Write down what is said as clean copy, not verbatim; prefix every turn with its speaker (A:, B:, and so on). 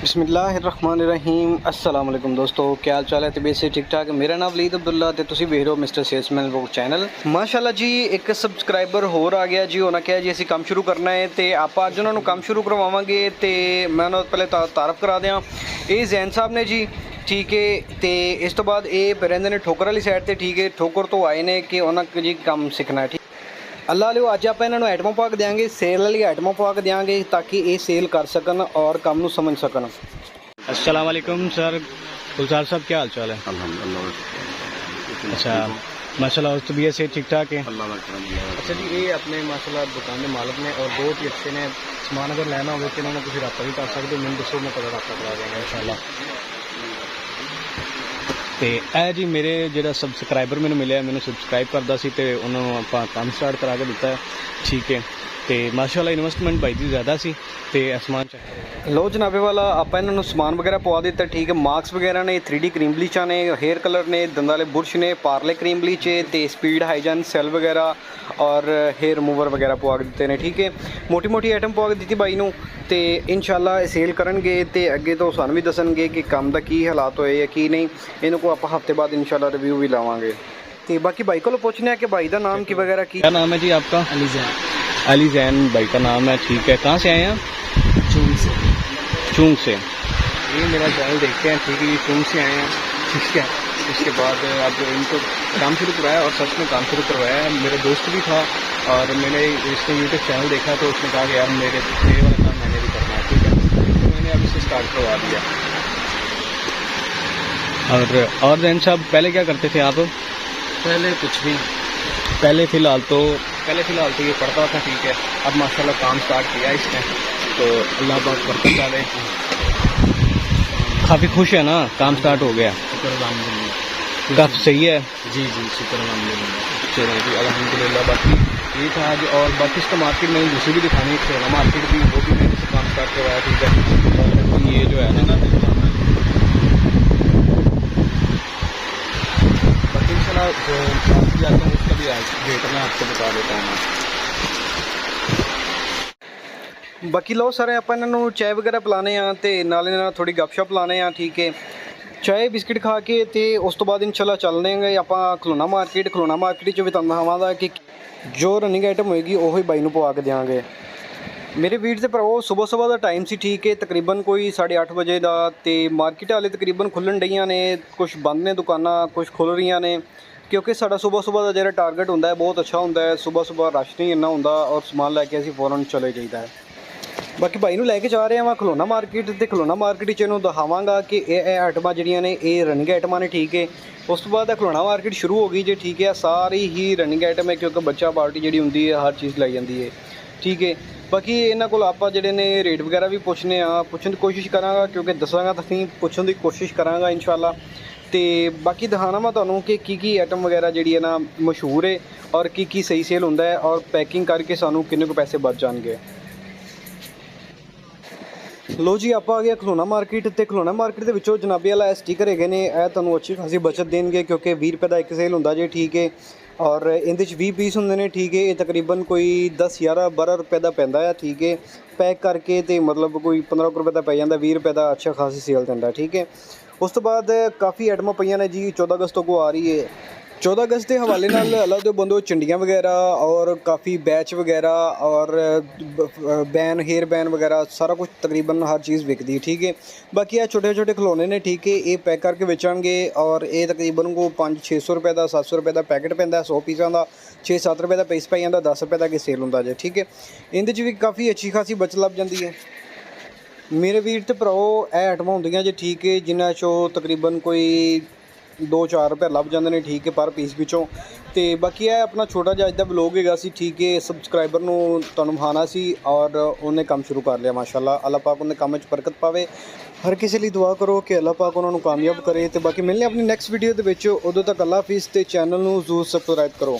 A: बिस्मिल्लाहिर्रहमानिर्रहीम अस्सलाम वालेकुम दोस्तों, क्या हाल चाल है? तबीयत से ठीक ठाक। मेरा नाम वलीद अब्दुल्ला ते तुसीं वेख रहे हो मिस्टर सेल्समैन व्लॉग चैनल। माशाअल्लाह जी, एक सबसक्राइबर होर आ गया जी। उन्होंने कहा जी असीं काम शुरू करना है तो आप अज उन्होंने काम शुरू करवावांगे। तो मैं उन्होंने पहले तारफ करा दें, ये जैन साहब ने जी, ठीक है। तो इस तो बाद ये रहिंदे ने ठोकर वाली साइड ते, ठीक है। ठोकर तो आए ने कि उन्होंने जी काम सीखना है, ठीक। अल्लाह लियो अज आप इन्होंने आइटमां पा के देंगे, सेल वाली आइटमां पा के देंगे ताकि ये सेल कर सकन और काम नूं समझ सकन।
B: अस्सलाम वालेकुम सर, गुलजार साहब क्या हाल चाल है?
A: अल्हम्दुलिल्लाह।
B: अच्छा माशाल्लाह, तबीयत से ठीक ठाक है?
A: अच्छा जी, ये अपने माशाल्लाह दुकान के मालिक ने और बहुत ही अच्छे ने। समान अगर लेना हो तो इन्होंने तुसीं रब्ता भी कर सकते हो, मैनूं दसो मैं कदों रब्ता करा देंगे इंशाअल्लाह।
B: तो यह जी मेरे जो सबसक्राइबर मैंने मिले, मैंने सबसक्राइब करता सी तो उन्होंने आप काम स्टार्ट करा के दिता है, ठीक है। तो माशाल्लाह इन्वेस्टमेंट भाई जी ज़्यादा सी ते आसमान
A: लो जनाबे वाला आप इन्होंने समान वगैरह पवा दिता, ठीक है। मार्क्स वगैरह ने 3D क्रीम ब्लीचा ने, हेयर कलर ने, दंदां वाले बुरश ने, पार्ले क्रीम ब्लीच है, तो स्पीड हाईजन सेल वगैरह और हेयर रिमूवर वगैरह पवा के दिते ने, ठीक है। मोटी मोटी आइटम पवा के दी बाई नूं ते इंशाअल्लाह सेल करनगे ते अगे तो सानूं भी दसणगे कि काम दा की हालात होए या की नहीं। इन्हां को आप हफ्ते बाद इंशाअल्लाह रिव्यू भी लावांगे। तो बाकी भाई को पूछने हैं कि भाई का नाम की वगैरह की।
B: क्या नाम है जी आपका?
A: अली जैन।
B: अली जैन भाई का नाम है, ठीक है। कहाँ से आए हैं?
A: चूंग से।
B: चूंग से।
A: ये मेरा चैनल देखते हैं, ठीक है। ये चूंग से आए हैं, ठीक है। इसके बाद अब इनको काम शुरू करवाया और सच में काम शुरू करवाया है। मेरा दोस्त भी था और मैंने इसने यूट्यूब चैनल देखा तो उसने कहा कि यार मेरे वाला काम मैंने भी करना है, ठीक है। तो मैंने अब इसे स्टार्ट करवा दिया।
B: और जैन साहब पहले क्या करते थे आप?
A: पहले कुछ भी,
B: पहले फ़िलहाल तो
A: ये पढ़ता था, ठीक है। अब माशाल्लाह काम स्टार्ट किया इसने, तो अल्लाह पाक बरकत डाले।
B: काफ़ी खुश है ना, काम स्टार्ट हो गया?
A: शुक्र अल्हम्दुलिल्लाह,
B: काफ़ी सही है।
A: जी जी शुक्र अल्हम्दुलिल्लाह।
B: चलो जी अल्हम्दुलिल्लाह। बाकी
A: ये था आज, और बाकी इसका मार्केट में दूसरी भी दिखानी है, मार्केट भी, वो भी मैंने काम स्टार्ट करवाया, ठीक है।
B: और ये जो है ना
A: बाकी इंशाल्लाह जो बाकी जाता हूँ उसका भी रेट मैं आपको बता देता हूँ। बाकी लो सारे आप इन्हों चाय वगैरह पिलाने तो नाले थोड़ी गपशप लाने, ठीक है। चाय बिस्किट खा के तो उस तो बाद इंशाल्लाह चलने आप खलोना मार्केट भी तुहानूं दिखावांगा कि जो रनिंग आइटम होएगी वही बाई नूं पवा के देंगे। मेरे वीर से भराओ सुबह सुबह का टाइम सी, ठीक है। तकरीबन कोई 8:30 बजे का, तो मार्केट वाले तकरीबन खुलन डईयां ने, कुछ बंद ने दुकानां, कुछ खुल रही ने, क्योंकि साडा सुबह सुबह का जो टारगेट होंदा है बहुत अच्छा होंदा है। सुबह सुबह रश नहीं इन्ना होंदा और समान लैके असीं फौरन चले जाइदा है। बाकी भाई नूं लैके जा रहे हैं खलोना मार्केट, तो खलोना मार्केट इन्हूं दिखावांगा कि ये आइटमां जिहड़ियां ने ये रनिंग आइटमां ने, ठीक है। उस तो बाद खलोना मार्केट शुरू हो गई जी, ठीक है। सारी ही रनिंग आइटम है क्योंकि बच्चा पार्टी जिहड़ी हुंदी है हर चीज़ लाई जाती है, ठीक है। बाकी इन्हां कोल आपां जिहड़े ने रेट वगैरह भी पुछण की कोशिश करांगा, क्योंकि दसांगा तां पुछण की कोशिश करांगा इंशाअल्लाह। तो बाकी दिखाना मैं तुहानूं कि की आइटम वगैरह जिहड़ी है ना मशहूर है और की सही सेल हुंदा है और पैकिंग करके सानूं किन्ने को पैसे बच जाणगे। लो जी आप आ गया खलोना मार्केट, तो खलोना मार्केट के विचों जनाबे वाला स्टिकर है ने, यह तुहानूं अच्छी खासी बचत देंगे क्योंकि 20 रुपये का एक सेल हुंदा जी, ठीक है। और इहदे 20 पीस होंदे ने, ठीक है। ये तकरीबन कोई 10 11 12 रुपये का पैंदा है, ठीक है। पैक करके तो मतलब कोई 15 रुपये का पै जांदा, 20 रुपये का अच्छा खासी सेल दिंदा, ठीक है। उस तो बाद काफ़ी आइटमां पईयां ने जी। 14 अगस्त को आ रही है। 14 अगस्त के हवाले नाल अल्लाह दे बंदो चंडियां वगैरह और काफ़ी बैच वगैरह और बैन, हेयर बैन वगैरह सारा कुछ तकरीबन हर चीज़ विकदी है, ठीक है। बाकी ये छोटे छोटे खिलौने ने, ठीक है। ये पैक करके बेचणगे और ये तकरीबन को 500-600 रुपये का 700 रुपये का पैकेट पैंदा 100 पीसां का। 6-7 रुपये का पीस पै जांदा, 10 रुपये तक सेल हुंदा जी, ठीक है। इहदे च भी काफ़ी अच्छी खासी बचत लभ जांदी है मेरे वीर ते भराओ। यह आइटमां हुंदियां जी, ठीक है, जिन्हां चों तकरीबन कोई 2-4 रुपये लभ जांदे ने, ठीक है, पर पीस विचों। तो बाकी यह अपना छोटा जिहा अज दा व्लॉग हैगा सी, ठीक है। सबसक्राइबर नूं तुहानूं विखाना सी और उन्हें काम शुरू कर लिया माशाअल्लाह। अल्लाह पाक उन्हें काम च बरकत पावे। हर किसी लिए दुआ करो कि अल्लाह पाक उन्होंने कामयाब करे। तो बाकी मिलने अपनी नैक्सट वीडियो दे विच, उदों तक अल्लाह हाफिज़। ते चैनल नूं जरूर सबसक्राइब करो।